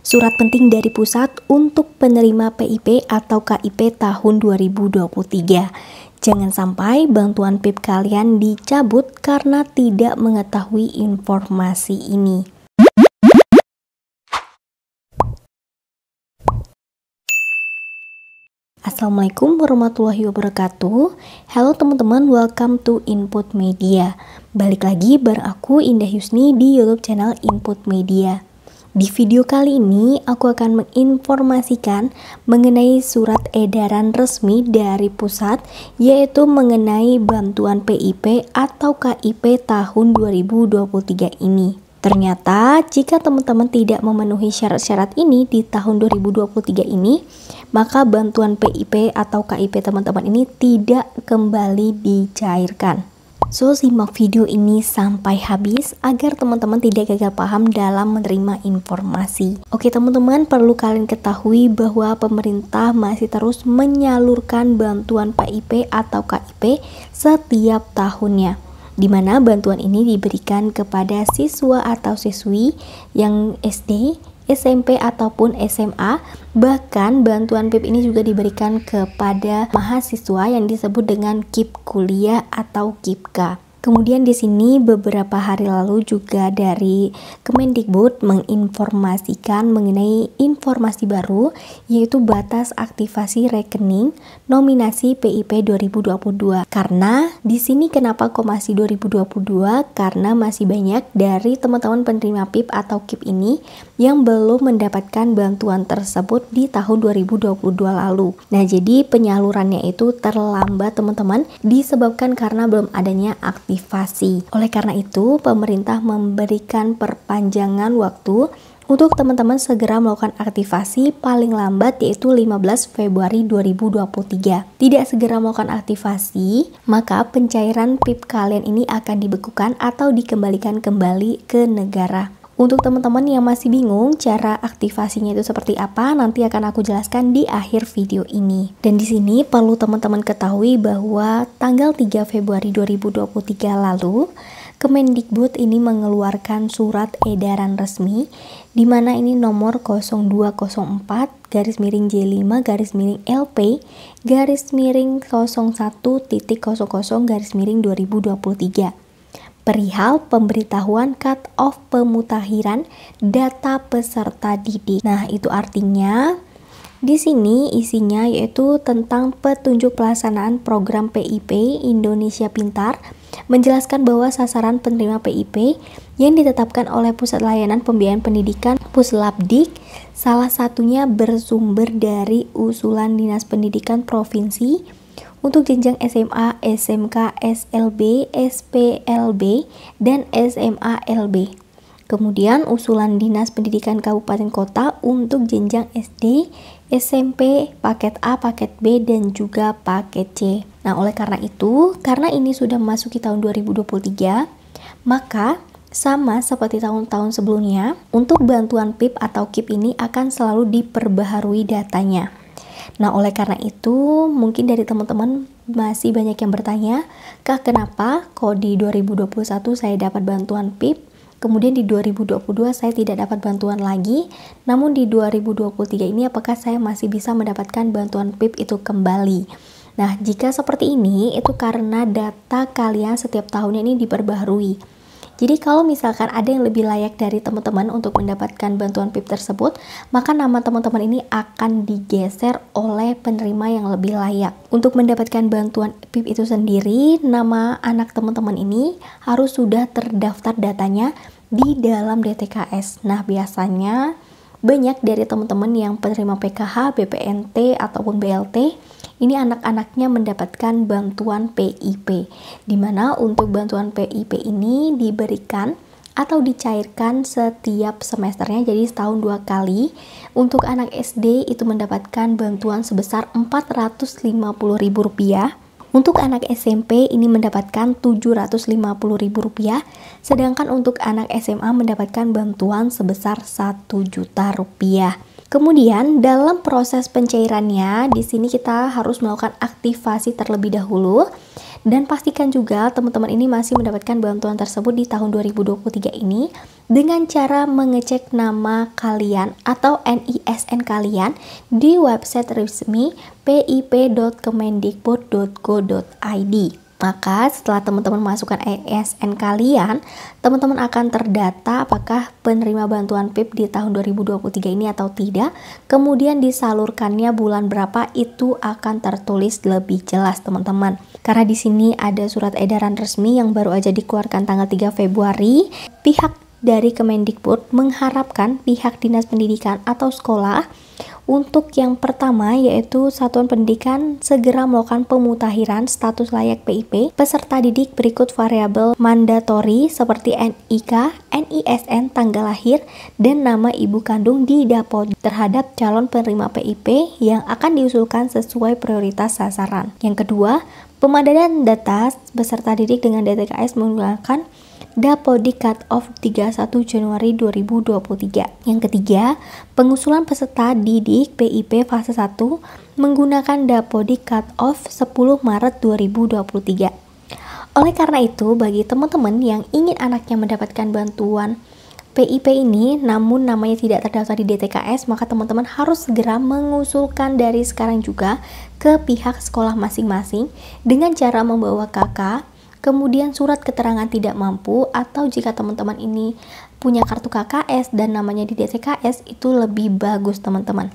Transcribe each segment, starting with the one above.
Surat penting dari pusat untuk penerima PIP atau KIP tahun 2023. Jangan sampai bantuan PIP kalian dicabut karena tidak mengetahui informasi ini. Assalamualaikum warahmatullahi wabarakatuh. Halo teman-teman, welcome to Input Media. Balik lagi bareng aku Indah Yusni di YouTube channel Input Media. Di video kali ini aku akan menginformasikan mengenai surat edaran resmi dari pusat, yaitu mengenai bantuan PIP atau KIP tahun 2023 ini. Ternyata jika teman-teman tidak memenuhi syarat-syarat ini di tahun 2023 ini, maka bantuan PIP atau KIP teman-teman ini tidak kembali dicairkan. So, simak video ini sampai habis agar teman-teman tidak gagal paham dalam menerima informasi. Oke teman-teman, perlu kalian ketahui bahwa pemerintah masih terus menyalurkan bantuan PIP atau KIP setiap tahunnya, di mana bantuan ini diberikan kepada siswa atau siswi yang SD, SMP ataupun SMA. Bahkan bantuan PIP ini juga diberikan kepada mahasiswa yang disebut dengan KIP kuliah atau KIPK. Kemudian di sini beberapa hari lalu juga dari Kemendikbud menginformasikan mengenai informasi baru, yaitu batas aktivasi rekening nominasi PIP 2022. Karena di sini kenapa kok masih 2022? Karena masih banyak dari teman-teman penerima PIP atau KIP ini yang belum mendapatkan bantuan tersebut di tahun 2022 lalu. Nah, jadi penyalurannya itu terlambat teman-teman, disebabkan karena belum adanya aktivasi. Oleh karena itu, pemerintah memberikan perpanjangan waktu untuk teman-teman segera melakukan aktivasi paling lambat, yaitu 15 Februari 2023. Tidak segera melakukan aktivasi, maka pencairan PIP kalian ini akan dibekukan atau dikembalikan kembali ke negara. Untuk teman-teman yang masih bingung cara aktivasinya itu seperti apa, nanti akan aku jelaskan di akhir video ini. Dan di sini perlu teman-teman ketahui bahwa tanggal 3 Februari 2023 lalu, Kemendikbud ini mengeluarkan surat edaran resmi di mana ini nomor 0204-LP-01.00/2023 perihal pemberitahuan cut-off pemutakhiran data peserta didik. Nah, itu artinya di sini isinya yaitu tentang petunjuk pelaksanaan program PIP Indonesia Pintar, menjelaskan bahwa sasaran penerima PIP yang ditetapkan oleh Pusat Layanan Pembiayaan Pendidikan Puslapdik salah satunya bersumber dari usulan Dinas Pendidikan Provinsi untuk jenjang SMA, SMK, SLB, SPLB, dan SMA LB. Kemudian usulan Dinas Pendidikan Kabupaten Kota untuk jenjang SD, SMP, paket A, paket B, dan juga paket C. Nah, oleh karena itu, karena ini sudah memasuki tahun 2023, maka sama seperti tahun-tahun sebelumnya, untuk bantuan PIP atau KIP ini akan selalu diperbaharui datanya. Nah, oleh karena itu, mungkin dari teman-teman masih banyak yang bertanya, Kak, kenapa kok di 2021 saya dapat bantuan PIP, kemudian di 2022 saya tidak dapat bantuan lagi, namun di 2023 ini apakah saya masih bisa mendapatkan bantuan PIP itu kembali? Nah, jika seperti ini, itu karena data kalian setiap tahunnya ini diperbaharui. Jadi kalau misalkan ada yang lebih layak dari teman-teman untuk mendapatkan bantuan PIP tersebut, maka nama teman-teman ini akan digeser oleh penerima yang lebih layak. Untuk mendapatkan bantuan PIP itu sendiri, nama anak teman-teman ini harus sudah terdaftar datanya di dalam DTKS. Nah, biasanya banyak dari teman-teman yang penerima PKH, BPNT, ataupun BLT, ini anak-anaknya mendapatkan bantuan PIP, di mana untuk bantuan PIP ini diberikan atau dicairkan setiap semesternya, jadi setahun 2 kali. Untuk anak SD itu mendapatkan bantuan sebesar Rp450.000. Untuk anak SMP ini mendapatkan Rp750.000, sedangkan untuk anak SMA mendapatkan bantuan sebesar Rp1 juta. Kemudian dalam proses pencairannya, di sini kita harus melakukan aktivasi terlebih dahulu, Dan pastikan juga teman-teman ini masih mendapatkan bantuan tersebut di tahun 2023 ini dengan cara mengecek nama kalian atau NISN kalian di website resmi pip.kemendikbud.go.id. Maka setelah teman-teman masukkan NISN kalian, teman-teman akan terdata apakah penerima bantuan PIP di tahun 2023 ini atau tidak. Kemudian disalurkannya bulan berapa itu akan tertulis lebih jelas teman-teman. Karena di sini ada surat edaran resmi yang baru aja dikeluarkan tanggal 3 Februari, pihak dari Kemendikbud mengharapkan pihak dinas pendidikan atau sekolah untuk yang pertama yaitu satuan pendidikan segera melakukan pemutakhiran status layak PIP peserta didik berikut variabel mandatori seperti NIK, NISN, tanggal lahir, dan nama ibu kandung di Dapodik terhadap calon penerima PIP yang akan diusulkan sesuai prioritas sasaran. Yang kedua, pemadanan data peserta didik dengan DTKS menggunakan Dapodik Cut-Off 31 Januari 2023. Yang ketiga, pengusulan peserta didik PIP fase 1 menggunakan Dapodik Cut-Off 10 Maret 2023. Oleh karena itu, bagi teman-teman yang ingin anaknya mendapatkan bantuan PIP ini namun namanya tidak terdaftar di DTKS, maka teman-teman harus segera mengusulkan dari sekarang juga ke pihak sekolah masing-masing dengan cara membawa KK, kemudian surat keterangan tidak mampu, atau jika teman-teman ini punya kartu KKS dan namanya di DTKS itu lebih bagus teman-teman.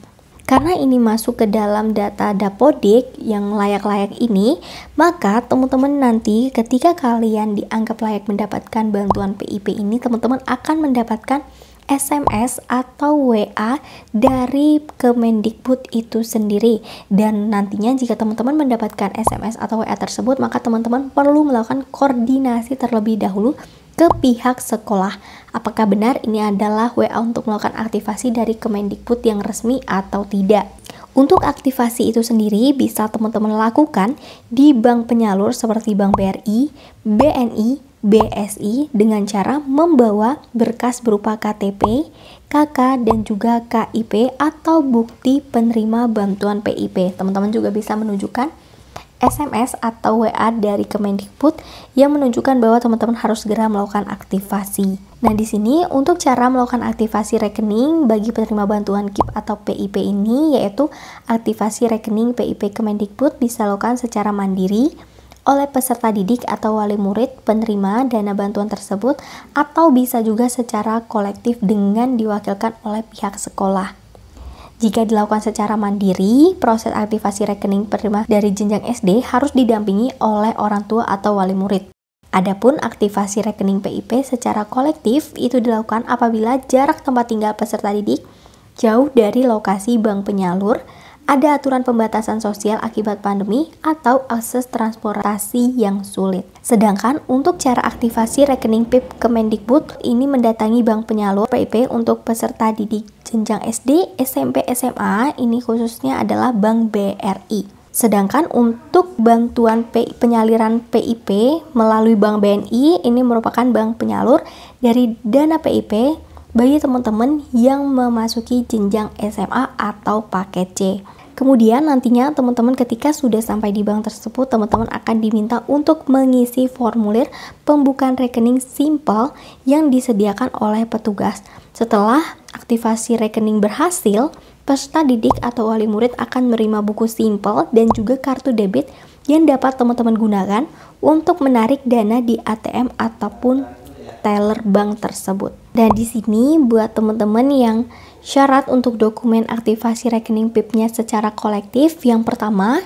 Karena ini masuk ke dalam data Dapodik yang layak-layak ini, maka teman-teman nanti ketika kalian dianggap layak mendapatkan bantuan PIP ini, teman-teman akan mendapatkan SMS atau WA dari Kemendikbud itu sendiri. Dan nantinya jika teman-teman mendapatkan SMS atau WA tersebut, maka teman-teman perlu melakukan koordinasi terlebih dahulu ke pihak sekolah. Apakah benar ini adalah WA untuk melakukan aktivasi dari Kemendikbud yang resmi atau tidak. Untuk aktivasi itu sendiri bisa teman-teman lakukan di bank penyalur seperti Bank BRI, BNI, BSI dengan cara membawa berkas berupa KTP, KK, dan juga KIP atau bukti penerima bantuan PIP. Teman-teman juga bisa menunjukkan SMS atau WA dari Kemendikbud yang menunjukkan bahwa teman-teman harus segera melakukan aktivasi. Nah, di sini untuk cara melakukan aktivasi rekening bagi penerima bantuan KIP atau PIP ini yaitu aktivasi rekening PIP Kemendikbud bisa dilakukan secara mandiri oleh peserta didik atau wali murid penerima dana bantuan tersebut, atau bisa juga secara kolektif dengan diwakilkan oleh pihak sekolah. Jika dilakukan secara mandiri, proses aktivasi rekening penerima dari jenjang SD harus didampingi oleh orang tua atau wali murid. Adapun aktivasi rekening PIP secara kolektif itu dilakukan apabila jarak tempat tinggal peserta didik jauh dari lokasi bank penyalur, ada aturan pembatasan sosial akibat pandemi, atau akses transportasi yang sulit. Sedangkan untuk cara aktivasi rekening PIP Kemendikbud ini mendatangi bank penyalur PIP untuk peserta didik jenjang SD, SMP, SMA ini khususnya adalah Bank BRI. Sedangkan untuk bantuan penyaliran PIP melalui Bank BNI ini merupakan bank penyalur dari dana PIP bagi teman-teman yang memasuki jenjang SMA atau paket C. Kemudian nantinya teman-teman ketika sudah sampai di bank tersebut, teman-teman akan diminta untuk mengisi formulir pembukaan rekening simpel yang disediakan oleh petugas. Setelah aktivasi rekening berhasil, peserta didik atau wali murid akan menerima buku simpel dan juga kartu debit yang dapat teman-teman gunakan untuk menarik dana di ATM ataupun teller bank tersebut. Dan di sini buat teman-teman yang syarat untuk dokumen aktivasi rekening PIP-nya secara kolektif, yang pertama,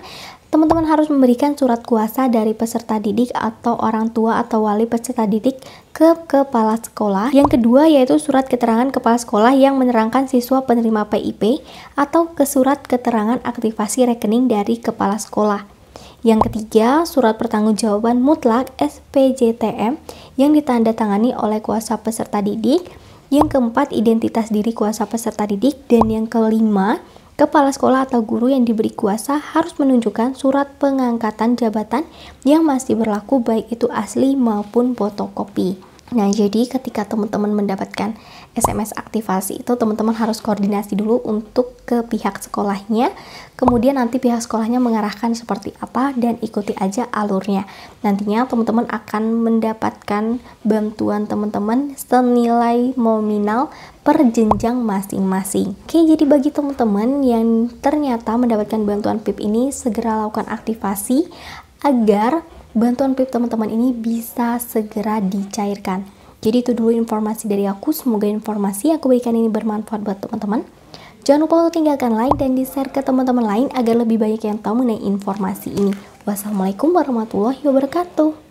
teman-teman harus memberikan surat kuasa dari peserta didik atau orang tua atau wali peserta didik ke kepala sekolah. Yang kedua yaitu surat keterangan kepala sekolah yang menerangkan siswa penerima PIP atau ke surat keterangan aktivasi rekening dari kepala sekolah. Yang ketiga, surat pertanggungjawaban mutlak SPJTM yang ditandatangani oleh kuasa peserta didik. Yang keempat, identitas diri kuasa peserta didik. Dan yang kelima, kepala sekolah atau guru yang diberi kuasa harus menunjukkan surat pengangkatan jabatan yang masih berlaku baik itu asli maupun fotokopi. Nah, jadi ketika teman-teman mendapatkan SMS aktivasi itu teman-teman harus koordinasi dulu untuk ke pihak sekolahnya, kemudian nanti pihak sekolahnya mengarahkan seperti apa dan ikuti aja alurnya. Nantinya teman-teman akan mendapatkan bantuan teman-teman senilai nominal per jenjang masing-masing. Oke, jadi bagi teman-teman yang ternyata mendapatkan bantuan PIP ini, segera lakukan aktivasi agar bantuan PIP teman-teman ini bisa segera dicairkan. Jadi itu dulu informasi dari aku, semoga informasi yang aku berikan ini bermanfaat buat teman-teman. Jangan lupa untuk tinggalkan like dan di-share ke teman-teman lain agar lebih banyak yang tahu mengenai informasi ini. Wassalamualaikum warahmatullahi wabarakatuh.